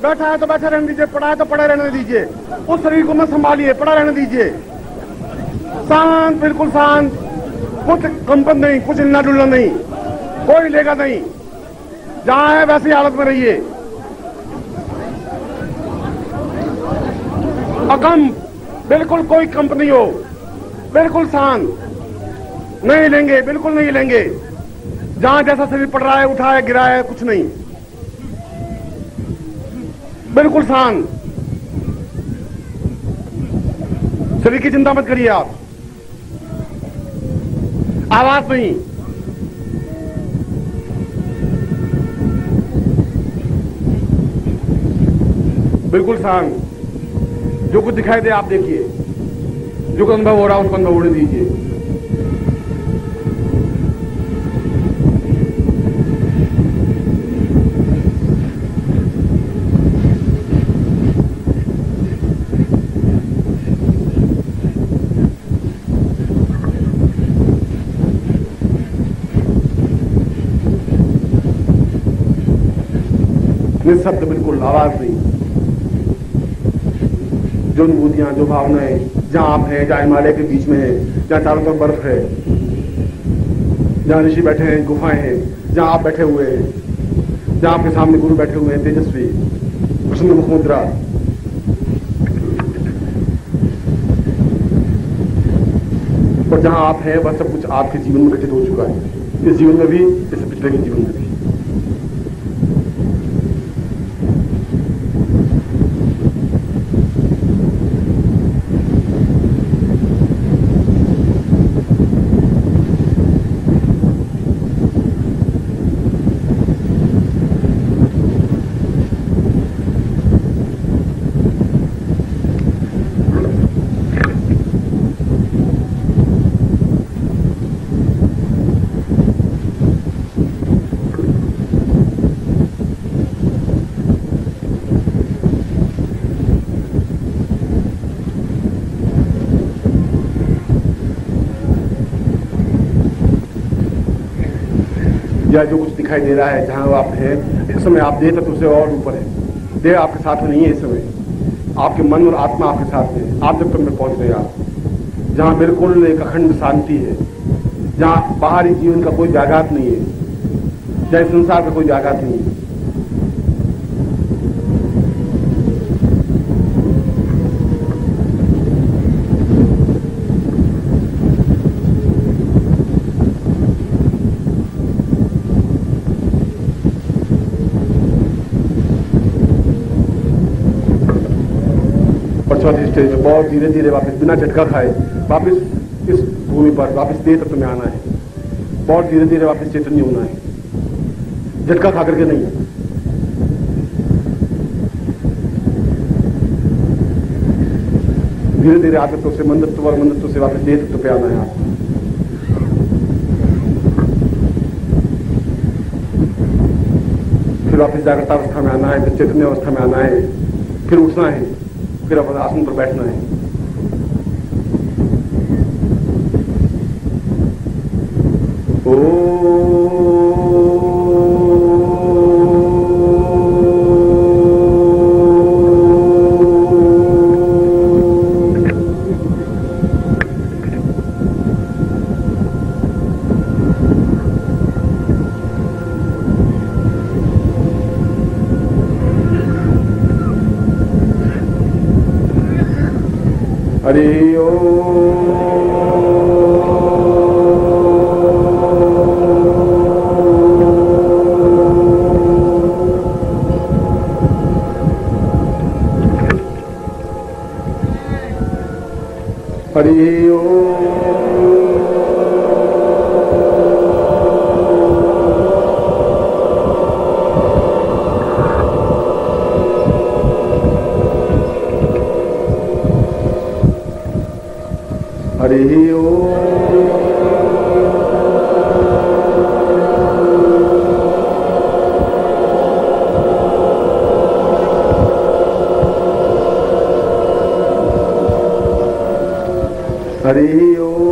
बैठा है तो बैठा रहने दीजिए, पड़ा है तो पड़ा रहने दीजिए, उस शरीर को मत संभालिए, पड़ा रहने दीजिए। शांत, बिल्कुल शांत, कुछ कंपन नहीं, कुछ हिलना डुलना नहीं, कोई लेगा नहीं, जहां है वैसी हालत में रहिए। अकंप, बिल्कुल कोई कंप नहीं हो, बिल्कुल शांत, नहीं लेंगे, बिल्कुल नहीं लेंगे। जहां जैसा शरीर पड़ रहा है, उठा है, गिरा है, कुछ नहीं, बिल्कुल शांत। शरीर की चिंता मत करिए आप, आवाज नहीं, बिल्कुल शांत। जो कुछ दिखाई दे आप देखिए, जो कुछ अनुभव हो रहा है उसको अनुभव होने दीजिए। निःशब्द, बिल्कुल आवाज नहीं। जो अनुभूतियां, जो भावनाएं, जहां आप हैं, जहां हिमालय के बीच में है, जहां चारों तरफ बर्फ है, जहां ऋषि बैठे हैं, गुफाएं हैं, जहां आप बैठे हुए हैं, जहां आपके सामने गुरु बैठे हुए हैं, तेजस्वी, प्रसन्न मुख मुद्रा, और जहां आप हैं वह सब कुछ आपके जीवन में घटित हो चुका है, इस जीवन में भी, इससे पिछले के जीवन में भी। या जो कुछ दिखाई दे रहा है, जहां आप हैं इस समय, आप देह तत्व से और ऊपर है। देह आपके साथ में नहीं है इस समय, आपके मन और आत्मा आपके साथ में। आप जब तक में पहुंच गए आप, जहां बिल्कुल एक अखंड शांति है, जहां बाहरी जीवन का कोई व्याघात नहीं है, जहां संसार का कोई व्याघात नहीं है। चौथी स्टेज में बहुत धीरे धीरे वापस बिना झटका खाए वापस इस भूमि पर, वापस देह तत्व में आना है। बहुत धीरे धीरे वापस चैतन्य होना है, झटका खा करके नहीं। धीरे धीरे आतत्व से मंदत्व और मंदत्व से वापस देह तत्व पे आना है आपको। फिर वापस जागृत अवस्था में आना है, फिर चैतन्य अवस्था में आना है, फिर उठना है, फिर अपने आसन पर बैठना है। हरि ओम। हरि ओम। हरि ओम। हरि ओम।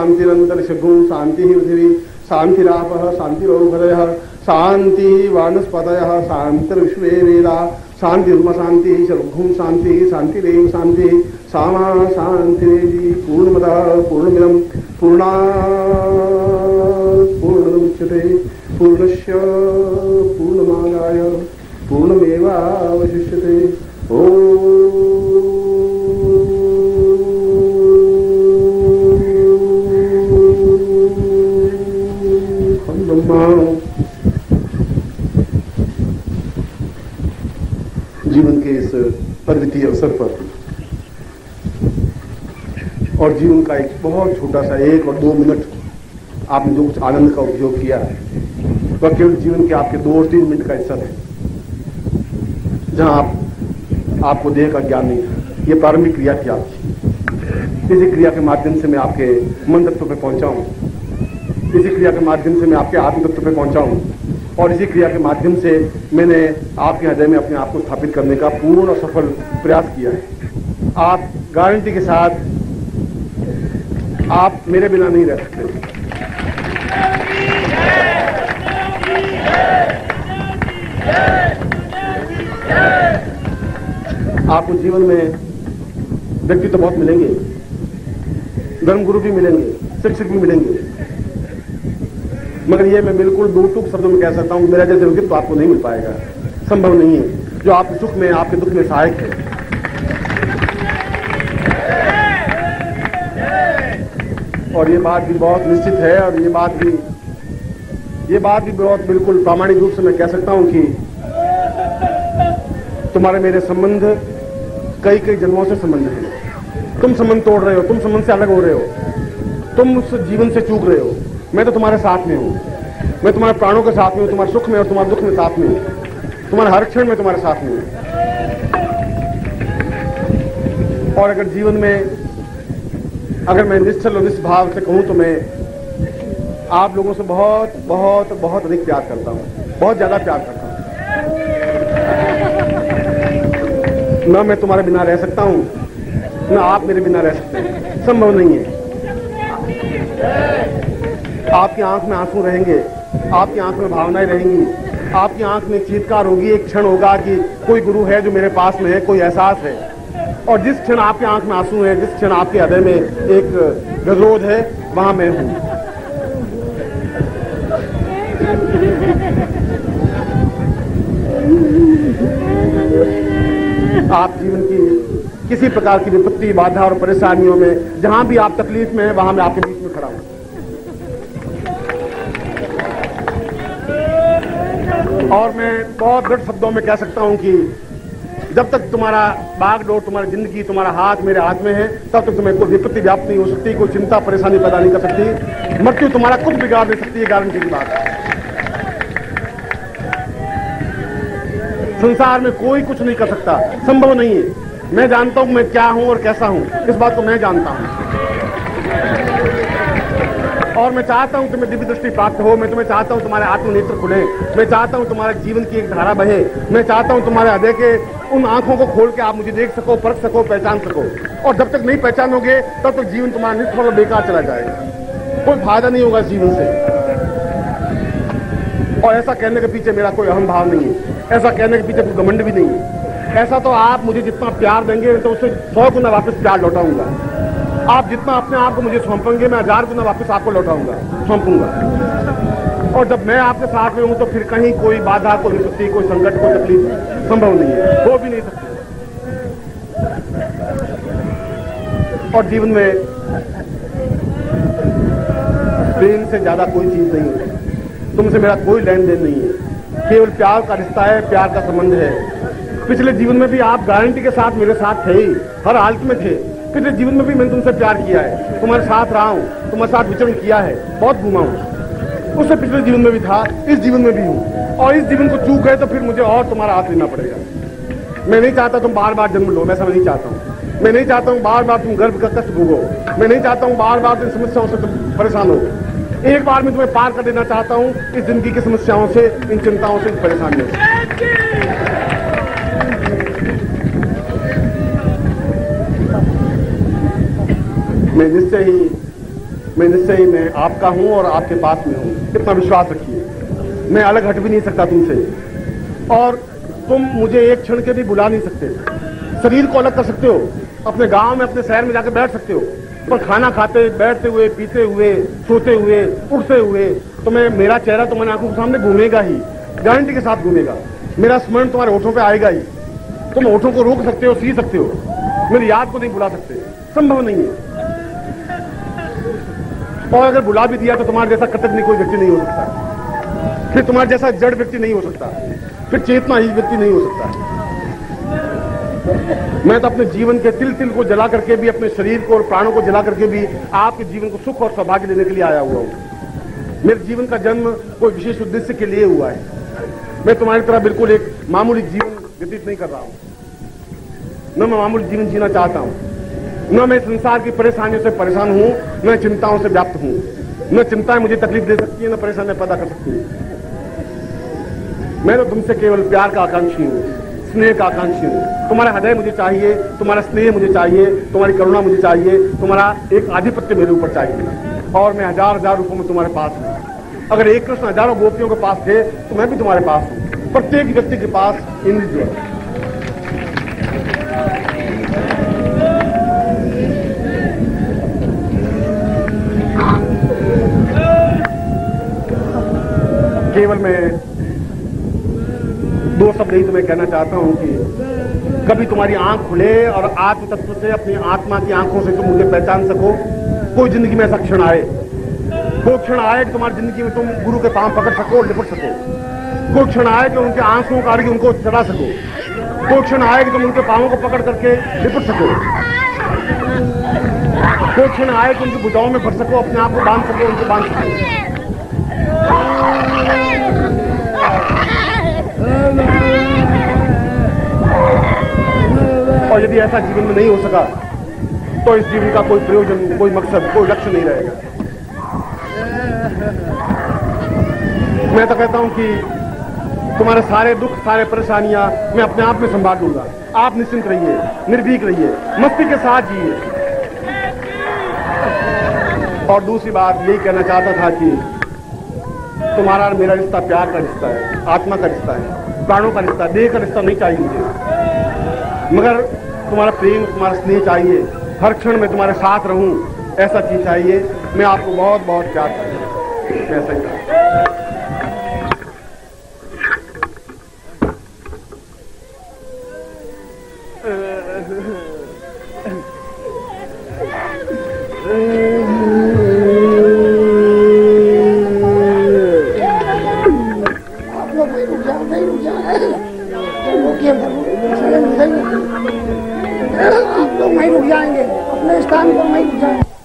शांतिरंतरिक्षभूम शांति पृथिवी शांतिरापः शांतिरोषधयः शांति वानस्पतयः शांतिर्विश्वे वेदा शांतिर्म शांति सर्वभूम शांति शांतिरेव शांति सामा शांतिरेवि पूर्णमदः पूर्णमिदं पूर्णात् पूर्णमुदच्यते पूर्णस्य पूर्णमादाय पूर्णमेवावशिष्यते। जीवन के इस अद्वितीय अवसर पर और जीवन का एक बहुत छोटा सा 1 और 2 मिनट आपने जो कुछ आनंद का उपयोग किया है वह केवल जीवन के आपके 2 और 3 मिनट का हिस्सा है, जहां आपको देह का ज्ञान नहीं था। ये प्रारंभिक क्रिया थी आपकी। इसी क्रिया के माध्यम से मैं आपके मन तत्व पे पहुंचा हूं, इसी क्रिया के माध्यम से मैं आपके आत्म तत्व पे पहुंचा हूं और इसी क्रिया के माध्यम से मैंने आपके हृदय में अपने आप को स्थापित करने का पूर्ण और सफल प्रयास किया है। आप गारंटी के साथ आप मेरे बिना नहीं रह सकते। आपको जीवन में व्यक्ति तो बहुत मिलेंगे, धर्मगुरु भी मिलेंगे, शिक्षक भी मिलेंगे, मगर ये मैं बिल्कुल दो-टूक शब्दों में कह सकता हूं मेरा जैसे व्यक्तित्व आपको नहीं मिल पाएगा, संभव नहीं है, जो आपके सुख में आपके दुख में सहायक है। और ये बात भी बहुत निश्चित है और ये बात भी बहुत बिल्कुल प्रामाणिक रूप से मैं कह सकता हूं कि तुम्हारे मेरे संबंध कई जन्मों से संबंध है। तुम संबंध तोड़ रहे हो, तुम संबंध से अलग हो रहे हो, तुम उस जीवन से चूक रहे हो। मैं तो तुम्हारे साथ में हूं, मैं तुम्हारे प्राणों के साथ में हूं, तुम्हारे सुख में और तुम्हारे दुख में साथ में हूं, तुम्हारे हर क्षण में तुम्हारे साथ में हूं। और अगर जीवन में अगर मैं निश्चल और निष्भाव से कहूं तो मैं आप लोगों से बहुत बहुत बहुत अधिक प्यार करता हूं, बहुत ज्यादा प्यार करता हूं। न मैं तुम्हारे बिना रह सकता हूं, न आप मेरे बिना रह सकते हैं, संभव नहीं है। आपकी आंख में आंसू रहेंगे, आपकी आंख में भावनाएं रहेंगी, आपकी आंख में चीत्कार होगी, एक क्षण होगा कि कोई गुरु है जो मेरे पास में है, कोई एहसास है। और जिस क्षण आपकी आंख में आंसू है, जिस क्षण आपके हृदय में एक गजरोध है, वहां मैं हूं। आप जीवन की किसी प्रकार की विपत्ति, बाधा और परेशानियों में जहां भी आप तकलीफ में हैं, वहां मैं आपके बीच में खड़ा हूं। और मैं बहुत दृढ़ शब्दों में कह सकता हूं कि जब तक तुम्हारा बागडोर, तुम्हारी जिंदगी, तुम्हारा हाथ मेरे हाथ में है, तब तक तुम्हें कोई विपत्ति व्याप्त नहीं हो सकती, कोई चिंता परेशानी पैदा नहीं कर सकती, मृत्यु तुम्हारा कुछ बिगाड़ नहीं सकती, है गारंटी की बात है। संसार में कोई कुछ नहीं कर सकता, संभव नहीं है। मैं जानता हूं मैं क्या हूं और कैसा हूं, इस बात को मैं जानता हूं। और मैं चाहता हूं तुम्हें दिव्य दृष्टि प्राप्त हो, मैं तुम्हें चाहता हूं तुम्हारे आत्मनेत्र खुले, मैं चाहता हूं तुम्हारे जीवन की एक धारा बहे, मैं चाहता हूं तुम्हारे हृदय के उन आंखों को खोल के आप मुझे देख सको, परख सको, पहचान सको। और जब तक नहीं पहचानोगे तब तक जीवन तुम्हारा निष्फल और बेकार चला जाएगा, कोई फायदा नहीं होगा जीवन से। और ऐसा कहने के पीछे मेरा कोई अहम भाव नहीं है, ऐसा कहने के पीछे कोई घमंड भी नहीं है। ऐसा तो आप मुझे जितना प्यार देंगे तो उससे 100 गुना वापस प्यार लौटाऊंगा। आप जितना अपने आप को मुझे सौंपेंगे, मैं 1000 गुना वापस आपको लौटाऊंगा, सौंपूंगा। और जब मैं आपके साथ में हूं तो फिर कहीं कोई बाधा, कोई विपत्ति, कोई संकट, कोई तकलीफ संभव नहीं है, हो भी नहीं सकती। और जीवन में प्रेम से ज्यादा कोई चीज नहीं है, तुमसे मेरा कोई लेन देन नहीं है, केवल प्यार का रिश्ता है, प्यार का संबंध है। पिछले जीवन में भी आप गारंटी के साथ मेरे साथ थे ही, हर हालत में थे। पिछले जीवन में भी मैंने तुमसे प्यार किया है, तुम्हारे साथ रहा हूं, तुम्हारे साथ विचरण किया है, बहुत घूमा हूं। उससे पिछले जीवन में भी था, इस जीवन में भी हूं। और इस जीवन को चूक गए तो फिर मुझे और तुम्हारा हाथ लेना पड़ेगा। मैं नहीं चाहता तुम बार बार जन्म लो, मैं ऐसा नहीं चाहता हूं। मैं नहीं चाहता हूं बार बार तुम गर्भ का कष्ट भोगो, मैं नहीं चाहता हूं बार बार इन समस्याओं से तुम परेशान हो। एक बार मैं तुम्हें पार कर देना चाहता हूं इस जिंदगी की समस्याओं से, इन चिंताओं से, इन परेशानियों से। मैं निश्चय ही मैं निश्चय मैं आपका हूं और आपके पास में हूं, इतना विश्वास रखिए। मैं अलग हट भी नहीं सकता तुमसे, और तुम मुझे एक क्षण के भी बुला नहीं सकते। शरीर को अलग कर सकते हो, अपने गांव में अपने शहर में जाकर बैठ सकते हो, पर खाना खाते, बैठते हुए, पीते हुए, सोते हुए, उठते हुए तुम्हें मेरा चेहरा तुम्हारी आंखों के सामने घूमेगा ही, गारंटी के साथ घूमेगा। मेरा स्मरण तुम्हारे होठों पे आएगा ही। तुम होठों को रोक सकते हो, सी सकते हो, मेरी याद को नहीं बुला सकते, संभव नहीं है। और अगर बुला भी दिया तो तुम्हारे जैसा कतई कोई व्यक्ति नहीं हो सकता, फिर तुम्हारे जैसा जड़ व्यक्ति नहीं हो सकता, फिर चेतना ही व्यक्ति नहीं हो सकता। मैं तो अपने जीवन के तिल तिल को जला करके भी, अपने शरीर को और प्राणों को जला करके भी आपके जीवन को सुख और सौभाग्य देने के लिए आया हुआ हूं। मेरे जीवन का जन्म कोई विशेष उद्देश्य के लिए हुआ है। मैं तुम्हारी तरह बिल्कुल एक मामूली जीवन व्यतीत नहीं कर रहा हूं, न मैं मामूली जीवन जीना चाहता हूं, न मैं संसार की परेशानियों से परेशान हूं, न चिंताओं से व्याप्त हूं। न चिंताएं मुझे तकलीफ दे सकती है, न परेशानियां पैदा कर सकती है। मैं तो तुमसे केवल प्यार का आकांक्षी हूं, स्नेह का आकांक्षी हूं। तुम्हारा हृदय मुझे चाहिए, तुम्हारा स्नेह मुझे चाहिए, तुम्हारी करुणा मुझे चाहिए, तुम्हारा एक आधिपत्य मेरे ऊपर चाहिए। और मैं हजार हजार रूपों में तुम्हारे पास हूं। अगर एक कृष्ण हजारों गोपियों के पास थे तो मैं भी तुम्हारे पास हूं। प्रत्येक व्यक्ति के पास इंद्रिय है। केवल मैं दो शब्द ही तुम्हें कहना चाहता हूं कि कभी तुम्हारी आंख खुले और आत्म तत्व से, अपनी आत्मा की आंखों से तुम मुझे पहचान सको। कोई जिंदगी में ऐसा क्षण आए, कोई क्षण आए कि तुम्हारी जिंदगी में तुम गुरु के पांव पकड़ सको, लिपट सको। कोई क्षण आए कि उनके आंसुओं का अर्घ्य उनको चढ़ा सको। कोई क्षण आए कि तुम उनके पांवों को पकड़ करके लिपट सको। कोई क्षण आए कि उनकी भुजाओं में भर सको, अपने आप को बांध सको, उनको बांध सको। और यदि ऐसा जीवन में नहीं हो सका तो इस जीवन का कोई प्रयोजन, कोई मकसद, कोई लक्ष्य नहीं रहेगा। मैं तो कहता हूं कि तुम्हारे सारे दुख, सारे परेशानियां मैं अपने आप में संभाल लूंगा। आप निश्चिंत रहिए, निर्भीक रहिए, मस्ती के साथ जिए। और दूसरी बात यही कहना चाहता था कि तुम्हारा और मेरा रिश्ता प्यार का रिश्ता है, आत्मा का रिश्ता है, प्राणों का रिश्ता, देह का रिश्ता नहीं चाहिए मुझे। मगर तुम्हारा प्रेम, तुम्हारा स्नेह चाहिए। हर क्षण में तुम्हारे साथ रहूं, ऐसा चीज चाहिए। मैं आपको बहुत बहुत प्यार करता हूं। मैं ऐसा ही आप लोग वहीं रुक जाएंगे, अपने स्थान पर वहीं रुक जाएंगे।